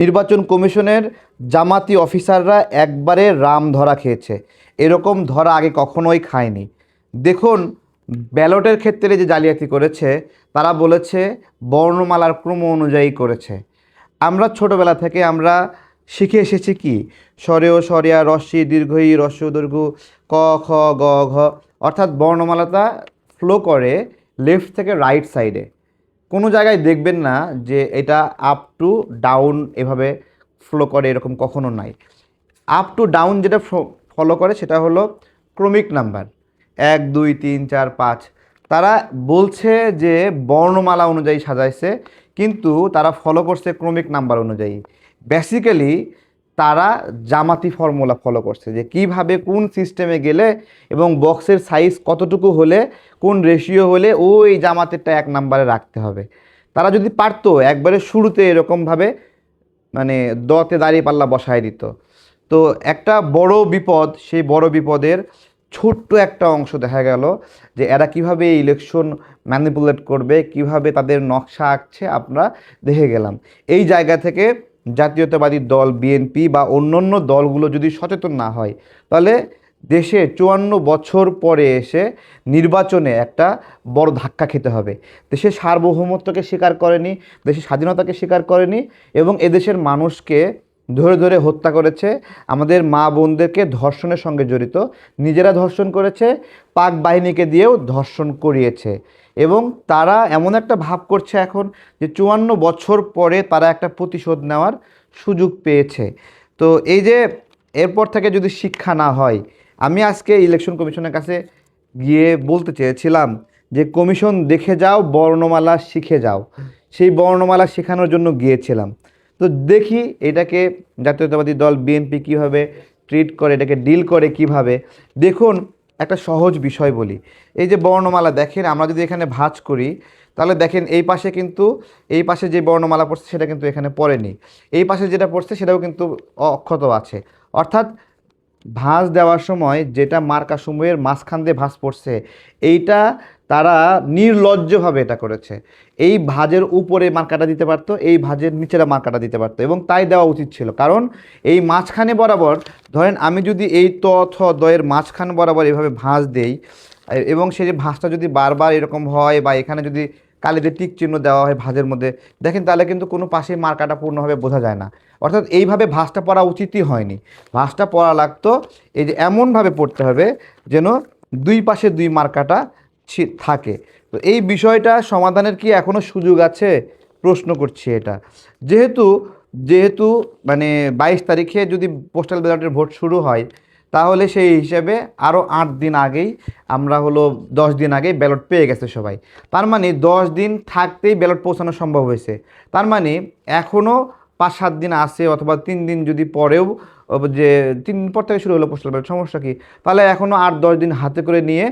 নির্বাচন কমিশনের জামাতি অফিসাররা একবারে রাম ধরা খেয়েছে, এরকম ধরা আগে কখনোই খায়নি। দেখুন, ব্যালটের ক্ষেত্রে যে জালিয়াতি করেছে তারা বলেছে বর্ণমালার ক্রম অনুযায়ী করেছে। আমরা ছোটোবেলা থেকে আমরা শিখে এসেছি কি, স্বরেয় স্বরিয়া রস্যি দীর্ঘই রস্য দীর্ঘ ক খ গ ঘ, অর্থাৎ বর্ণমালাটা ফ্লো করে লেফট থেকে রাইট সাইডে। কোনো জায়গায় দেখবেন না যে এটা আপ টু ডাউন এভাবে ফ্লো করে, এরকম কখনো নাই। আপ টু ডাউন যেটা ফলো করে সেটা হলো ক্রমিক নাম্বার 1 2 3 4 5। তারা বলছে যে বর্ণমালা অনুযায়ী সাজাইছে, কিন্তু তারা ফলো করছে ক্রমিক নাম্বার অনুযায়ী। বেসিক্যালি তারা জামাতি ফর্মুলা ফলো করছে যে কিভাবে কোন সিস্টেমে গেলে এবং বক্সের সাইজ কতটুকু হলে কোন রেশিও হলে ওই জামাতেরটা 1 নম্বরে রাখতে হবে। তারা যদি পারতো একবারে শুরুতে এরকমভাবে মানে দতে দাঁড়িয়ে পাল্লা বসায় দিত। তো একটা বড় বিপদ, সেই বড় বিপদের ছোট্ট একটা অংশ দেখা গেল যে এরা কিভাবে ইলেকশন ম্যানিপুলেট করবে, কিভাবে তাদের নকশা আঁকছে আমরা দেখে গেলাম। এই জায়গা থেকে জাতীয়তাবাদী দল বিএনপি বা অন্যান্য দলগুলো যদি সচেতন না হয়, তাহলে দেশে 54 বছর পরে এসে নির্বাচনে একটা বড় ধাক্কা খেতে হবে। দেশের সার্বভৌমত্বকে স্বীকার করেনি, দেশের স্বাধীনতাকে স্বীকার করেনি এবং এদেশের মানুষকে ধরে ধরে হত্যা করেছে। আমাদের মা বোনদেরকে ধর্ষণের সঙ্গে জড়িত, নিজেরা ধর্ষণ করেছে, পাক বাহিনীকে দিয়েও ধর্ষণ করিয়েছে। এবং তারা এমন একটা ভাব করছে এখন যে 54 বছর পরে তারা একটা প্রতিশোধ নেওয়ার সুযোগ পেয়েছে। তো এই যে এরপর থেকে যদি শিক্ষা না হয়, আমি আজকে ইলেকশন কমিশনের কাছে গিয়ে বলতে চেয়েছিলাম যে কমিশন দেখে যাও, বর্ণমালা শিখে যাও। সেই বর্ণমালা শেখানোর জন্য গিয়েছিলাম। তো দেখি এটাকে জাতীয়তাবাদী দল বিএনপি কীভাবে ট্রিট করে, এটাকে ডিল করে কিভাবে। দেখুন, একটা সহজ বিষয় বলি, এই যে বর্ণমালা দেখেন, আমরা যদি এখানে ভাঁজ করি তাহলে দেখেন এই পাশে কিন্তু, এই পাশে যে বর্ণমালা পড়ছে সেটা কিন্তু এখানে পড়েনি, এই পাশে যেটা পড়ছে সেটাও কিন্তু অক্ষত আছে। অর্থাৎ ভাঁজ দেওয়ার সময় যেটা মার্কা সমূহের মাঝখান দিয়ে ভাঁজ পড়ছে, এইটা তারা নির্লজ্জভাবে এটা করেছে। এই ভাঁজের উপরে মার্কাটা দিতে পারতো, এই ভাঁজের নিচেরা মার্কাটা দিতে পারতো, এবং তাই দেওয়া উচিত ছিল। কারণ এই মাঝখানে বরাবর, ধরেন আমি যদি এই ত থ দয়ের মাঝখান বরাবর এভাবে ভাঁজ দেই এবং সেই যে ভাঁজটা যদি বারবার এরকম হয় বা এখানে যদি কালিতে টিক চিহ্ন দেওয়া হয় ভাঁজের মধ্যে, দেখেন তাহলে কিন্তু কোনো পাশেই মার্কাটা পূর্ণভাবে বোঝা যায় না। অর্থাৎ এইভাবে ভাঁজটা পড়া উচিতই হয়নি। ভাঁজটা পড়া লাগতো এই যে এমনভাবে পড়তে হবে যেন দুই পাশে দুই মার্কাটা থাকে। তো এই বিষয়টা সমাধানের কি এখনও সুযোগ আছে, প্রশ্ন করছি এটা। যেহেতু যেহেতু মানে 22 তারিখে যদি পোস্টাল ব্যালটের ভোট শুরু হয়, তাহলে সেই হিসেবে আরও 8 দিন আগেই আমরা 10 দিন আগেই ব্যালট পেয়ে গেছে সবাই। তার মানে 10 দিন থাকতেই ব্যালট পৌঁছানো সম্ভব হয়েছে। তার মানে এখনও 5-7 দিন আছে, অথবা 3 দিন যদি পরেও, যে 3 দিন পর থেকে শুরু হলো পোস্টাল ব্যালট, সমস্যা কি? তাহলে এখনও 8-10 দিন হাতে করে নিয়ে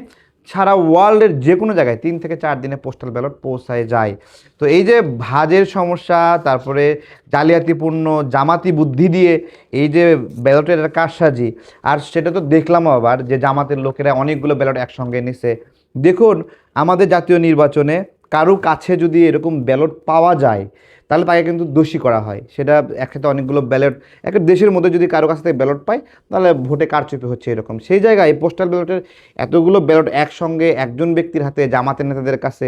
সারা ওয়ার্ল্ডের যে কোনো জায়গায় 3 থেকে 4 দিনে পোস্টাল ব্যালট পৌঁছায় যায়। তো এই যে ভাজের সমস্যা, তারপরে জালিয়াতিপূর্ণ জামাতি বুদ্ধি দিয়ে এই যে ব্যালটের কারসাজি, আর সেটা তো দেখলামও আবার যে জামাতের লোকেরা অনেকগুলো ব্যালট একসঙ্গে নিছে। দেখুন, আমাদের জাতীয় নির্বাচনে কারো কাছে যদি এরকম ব্যালট পাওয়া যায় তাহলে তাকে কিন্তু দোষী করা হয়। সেটা একসাথে অনেকগুলো ব্যালট, একটা দেশের মধ্যে যদি কারো কাছ থেকে ব্যালট পায় তাহলে ভোটে কারচুপি হচ্ছে এরকম। সেই জায়গায় পোস্টাল ব্যালটের এতগুলো ব্যালট একসঙ্গে একজন ব্যক্তির হাতে, জামাতের নেতাদের কাছে,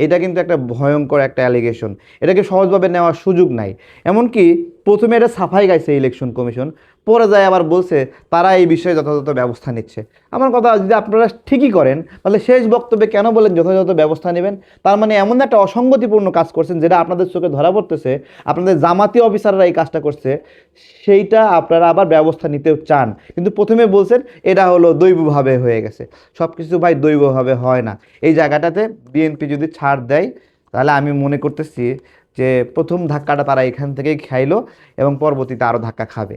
এটা কিন্তু একটা ভয়ঙ্কর একটা অ্যালিগেশন। এটাকে সহজভাবে নেওয়ার সুযোগ নাই। এমনকি প্রথমে এটা সাফাই গাইছে ইলেকশন কমিশন, পরে যায় আবার বলছে তারা এই বিষয়ে যথাযথ ব্যবস্থা নিচ্ছে। আমার কথা, যদি আপনারা ঠিকই করেন তাহলে শেষ বক্তব্যে কেন বলেন যথাযথ ব্যবস্থা নেবেন? তার মানে এমন একটা অসঙ্গতিপূর্ণ কাজ করছেন যেটা আপনাদের চোখে ধরা পড়তেছে, আপনাদের জামাতি অফিসাররা এই কাজটা করছে, সেইটা আপনারা আবার ব্যবস্থা নিতে চান, কিন্তু প্রথমে বলছেন এটা হলো দৈবভাবে হয়ে গেছে। সব কিছু ভাই দৈবভাবে হয় না। এই জায়গাটাতে বিএনপি যদি ছাড় দেয় তাহলে আমি মনে করতেছি যে প্রথম ধাক্কাটা তারা এখান থেকেই খাইলো এবং পরবর্তীতে আরও ধাক্কা খাবে।